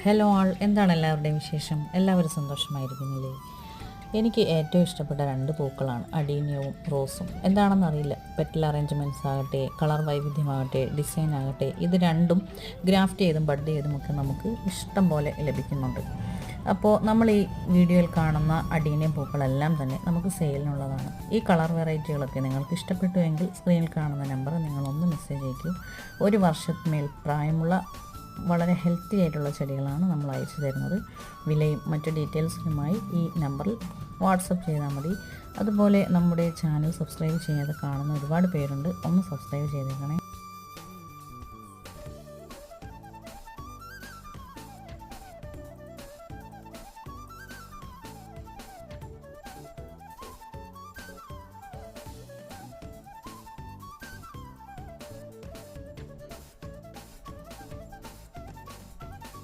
Hello ആൾ, എന്താണ് എല്ലാവരുടെയും വിശേഷം? എല്ലാവരും സന്തോഷമായിരിക്കുന്നില്ലേ? എനിക്ക് ഏറ്റവും ഇഷ്ടപ്പെട്ട 2 പൂക്കളാണ് അഡീനിയവും റോസും. എന്താണെന്നറിയില്ല, പെറ്റൽ അറേഞ്ച്മെൻറ്റ്സ് ആകട്ടെ, കളർ വൈവിധ്യമാകട്ടെ, ഡിസൈൻ ആകട്ടെ, ഇത് രണ്ടും ഗ്രാഫ്റ്റ് ചെയ്തും ബഡ് ചെയ്തുമൊക്കെ നമുക്ക് ഇഷ്ടം പോലെ ലഭിക്കുന്നുണ്ട്. അപ്പോൾ നമ്മൾ ഈ വീഡിയോയിൽ കാണുന്ന അഡീനിയം പൂക്കളെല്ലാം തന്നെ നമുക്ക് സെയിലിനുള്ളതാണ്. ഈ കളർ വെറൈറ്റികളൊക്കെ നിങ്ങൾക്ക് ഇഷ്ടപ്പെട്ടുവെങ്കിൽ സ്ക്രീനിൽ കാണുന്ന നമ്പർ നിങ്ങളൊന്ന് മെസ്സേജ് അയക്കൂ. 1 വർഷത്തിന്മേൽ പ്രായമുള്ള വളരെ ഹെൽത്തി ആയിട്ടുള്ള ചെടികളാണ് നമ്മൾ അയച്ചു തരുന്നത്. വിലയും മറ്റു ഡീറ്റെയിൽസിനുമായി ഈ നമ്പറിൽ വാട്സപ്പ് ചെയ്താൽ മതി. അതുപോലെ നമ്മുടെ ചാനൽ സബ്സ്ക്രൈബ് ചെയ്യാതെ കാണുന്ന ഒരുപാട് പേരുണ്ട്, ഒന്ന് സബ്സ്ക്രൈബ് ചെയ്തേക്കണേ.